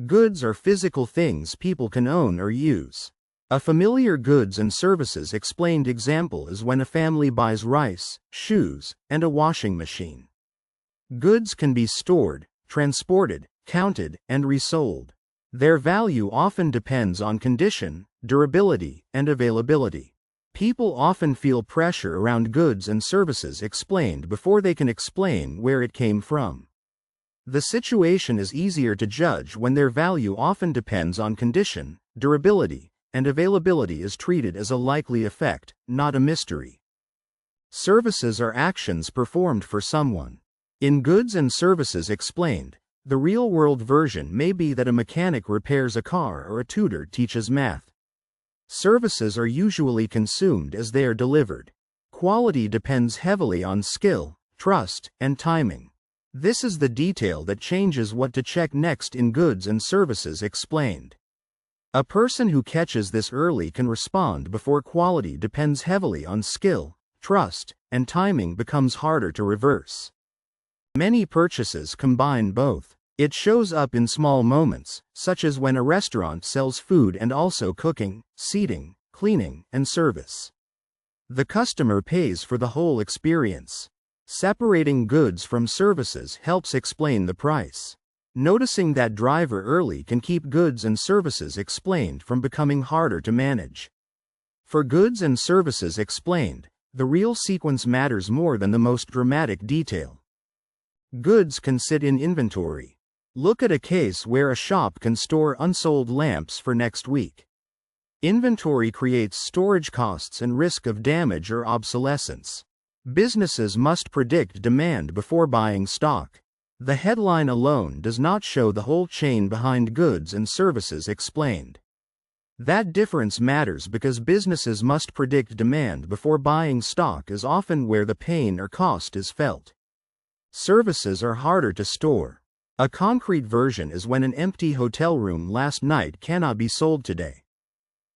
Goods are physical things people can own or use. A familiar goods and services explained example is when a family buys rice, shoes, and a washing machine. Goods can be stored, transported, counted, and resold. Their value often depends on condition, durability, and availability. People often feel pressure around goods and services explained before they can explain where it came from. The situation is easier to judge when their value often depends on condition, durability, and availability is treated as a likely effect, not a mystery. Services are actions performed for someone. In goods and services explained, the real-world version may be that a mechanic repairs a car or a tutor teaches math. Services are usually consumed as they are delivered. Quality depends heavily on skill, trust, and timing. This is the detail that changes what to check next in goods and services explained. A person who catches this early can respond before quality depends heavily on skill, trust, and timing becomes harder to reverse. Many purchases combine both. It shows up in small moments, such as when a restaurant sells food and also cooking, seating, cleaning, and service. The customer pays for the whole experience. Separating goods from services helps explain the price. Noticing that driver early can keep goods and services explained from becoming harder to manage. For goods and services explained, the real sequence matters more than the most dramatic detail. Goods can sit in inventory. Look at a case where a shop can store unsold lamps for next week. Inventory creates storage costs and risk of damage or obsolescence. Businesses must predict demand before buying stock. The headline alone does not show the whole chain behind goods and services explained. That difference matters because businesses must predict demand before buying stock is often where the pain or cost is felt. Services are harder to store. A concrete version is when an empty hotel room last night cannot be sold today.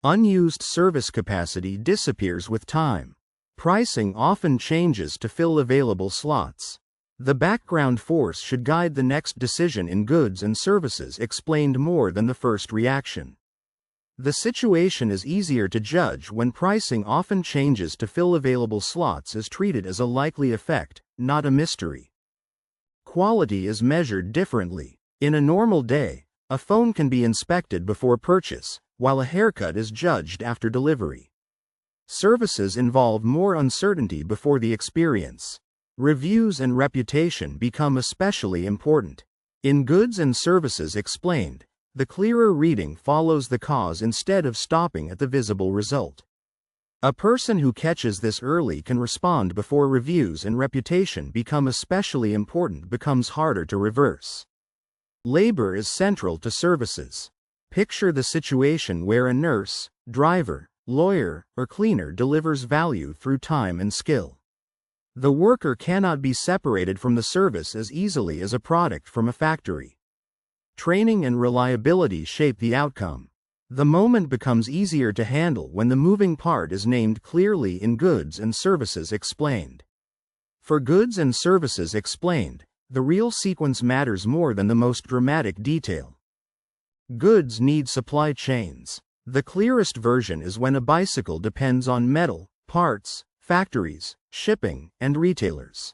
Unused service capacity disappears with time. Pricing often changes to fill available slots. The background force should guide the next decision in goods and services explained more than the first reaction. The situation is easier to judge when pricing often changes to fill available slots is treated as a likely effect, not a mystery. Quality is measured differently. In a normal day, a phone can be inspected before purchase, while a haircut is judged after delivery. Services involve more uncertainty before the experience. Reviews and reputation become especially important. In goods and services explained, the clearer reading follows the cause instead of stopping at the visible result. A person who catches this early can respond before reviews and reputation become especially important becomes harder to reverse. Labor is central to services. Picture the situation where a nurse, driver, lawyer, or cleaner delivers value through time and skill. The worker cannot be separated from the service as easily as a product from a factory. Training and reliability shape the outcome. The moment becomes easier to handle when the moving part is named clearly in goods and services explained. For goods and services explained, the real sequence matters more than the most dramatic detail. Goods need supply chains. The clearest version is when a bicycle depends on metal, parts, factories, shipping, and retailers.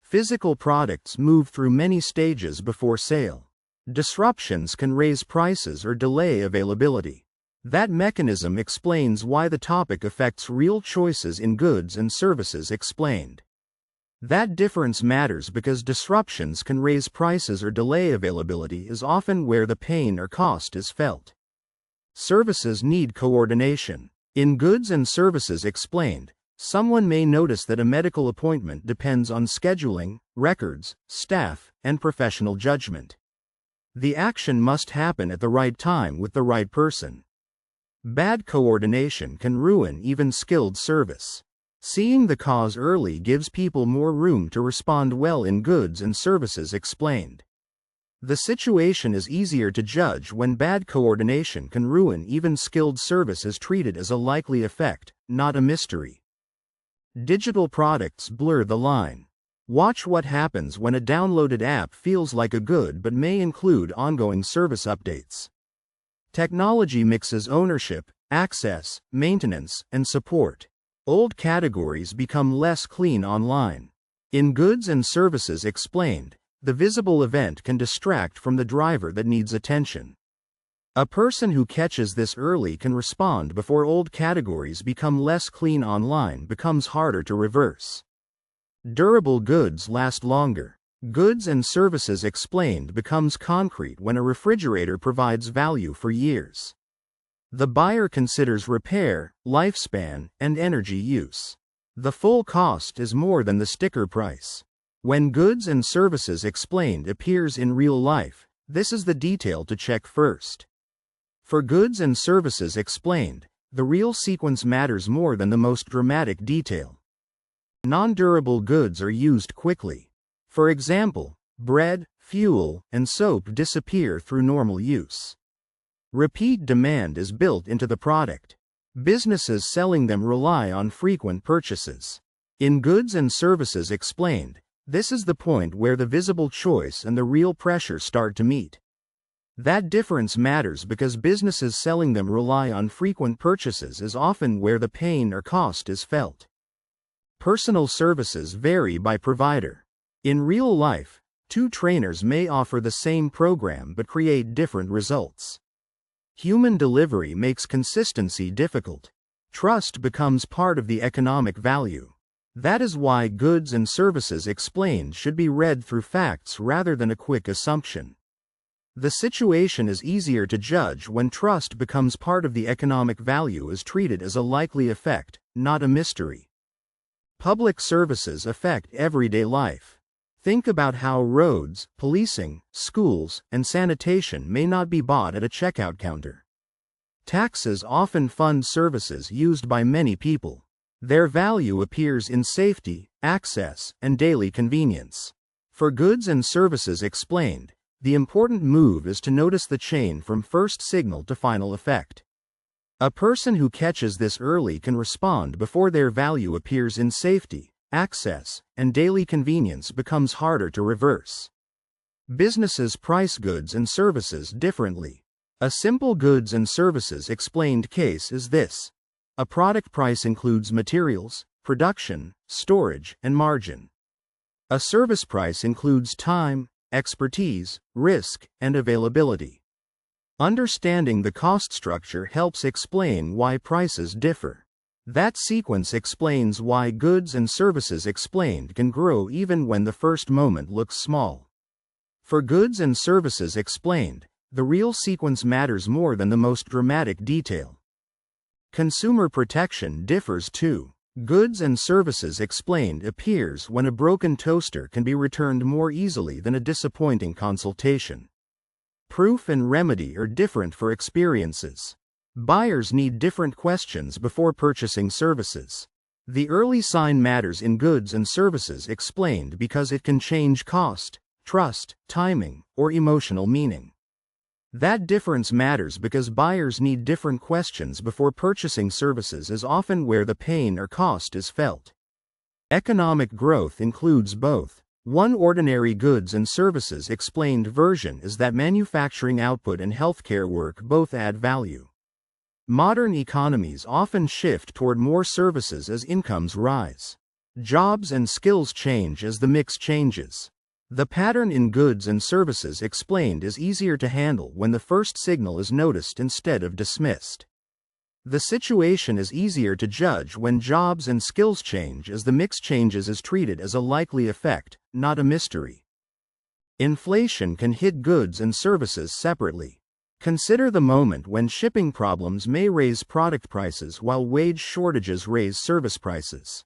Physical products move through many stages before sale. Disruptions can raise prices or delay availability. That mechanism explains why the topic affects real choices in goods and services explained. That difference matters because disruptions can raise prices or delay availability is often where the pain or cost is felt. Services need coordination. In goods and services explained, someone may notice that a medical appointment depends on scheduling, records, staff, and professional judgment. The action must happen at the right time with the right person. Bad coordination can ruin even skilled service. Seeing the cause early gives people more room to respond well in goods and services explained. The situation is easier to judge when bad coordination can ruin even skilled service is treated as a likely effect, not a mystery. Digital products blur the line. Watch what happens when a downloaded app feels like a good but may include ongoing service updates. Technology mixes ownership, access, maintenance, and support. Old categories become less clean online. In Goods and Services Explained, the visible event can distract from the driver that needs attention. A person who catches this early can respond before old categories become less clean online becomes harder to reverse. Durable goods last longer. Goods and Services Explained becomes concrete when a refrigerator provides value for years. The buyer considers repair, lifespan, and energy use. The full cost is more than the sticker price. When Goods and Services Explained appears in real life, this is the detail to check first. For Goods and Services Explained, the real sequence matters more than the most dramatic detail. Non-durable goods are used quickly. For example, bread, fuel, and soap disappear through normal use. Repeat demand is built into the product. Businesses selling them rely on frequent purchases. In Goods and Services Explained, this is the point where the visible choice and the real pressure start to meet. That difference matters because businesses selling them rely on frequent purchases is often where the pain or cost is felt. Personal services vary by provider. In real life, two trainers may offer the same program but create different results. Human delivery makes consistency difficult. Trust becomes part of the economic value. That is why Goods and Services Explained should be read through facts rather than a quick assumption. The situation is easier to judge when trust becomes part of the economic value is treated as a likely effect, not a mystery. Public services affect everyday life. Think about how roads, policing, schools, and sanitation may not be bought at a checkout counter. Taxes often fund services used by many people. Their value appears in safety, access, and daily convenience. For Goods and Services Explained, the important move is to notice the chain from first signal to final effect. A person who catches this early can respond before their value appears in safety, access, and daily convenience becomes harder to reverse. Businesses price goods and services differently. A simple Goods and Services Explained case is this. A product price includes materials, production, storage, and margin. A service price includes time, expertise, risk, and availability. Understanding the cost structure helps explain why prices differ. That sequence explains why Goods and Services Explained can grow even when the first moment looks small. For Goods and Services Explained, the real sequence matters more than the most dramatic detail. Consumer protection differs too. Goods and Services Explained appears when a broken toaster can be returned more easily than a disappointing consultation. Proof and remedy are different for experiences. Buyers need different questions before purchasing services. The early sign matters in Goods and Services Explained because it can change cost, trust, timing, or emotional meaning. That difference matters because buyers need different questions before purchasing services is often where the pain or cost is felt. Economic growth includes both. One ordinary Goods and Services Explained version is that manufacturing output and healthcare work both add value. Modern economies often shift toward more services as incomes rise. Jobs and skills change as the mix changes. The pattern in Goods and Services Explained is easier to handle when the first signal is noticed instead of dismissed. The situation is easier to judge when jobs and skills change as the mix changes is treated as a likely effect, not a mystery. Inflation can hit goods and services separately. Consider the moment when shipping problems may raise product prices while wage shortages raise service prices.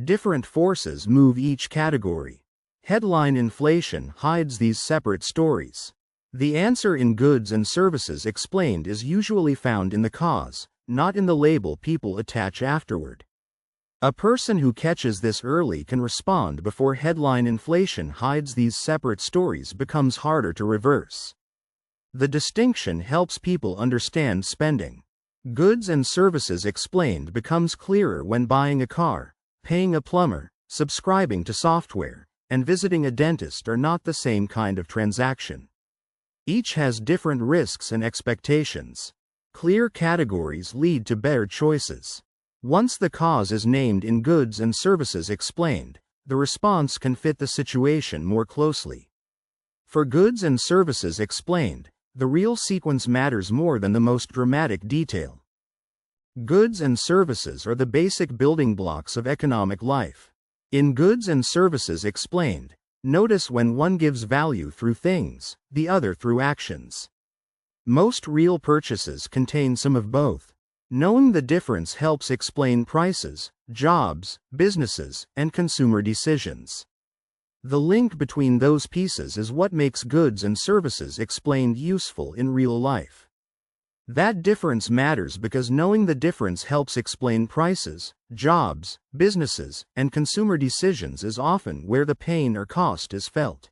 Different forces move each category. Headline inflation hides these separate stories. The answer in Goods and Services Explained is usually found in the cause, not in the label people attach afterward. A person who catches this early can respond before headline inflation hides these separate stories becomes harder to reverse. The distinction helps people understand spending. Goods and Services Explained becomes clearer when buying a car, paying a plumber, Subscribing to software and visiting a dentist are not the same kind of transaction. Each has different risks and expectations. Clear categories lead to better choices. Once the cause is named in goods and services explained, the response can fit the situation more closely. For goods and services explained, the real sequence matters more than the most dramatic detail. Goods and services are the basic building blocks of economic life. In goods and services explained, notice when one gives value through things, the other through actions. Most real purchases contain some of both. Knowing the difference helps explain prices, jobs, businesses, and consumer decisions. The link between those pieces is what makes goods and services explained useful in real life. That difference matters because knowing the difference helps explain prices, jobs, businesses, and consumer decisions is often where the pain or cost is felt.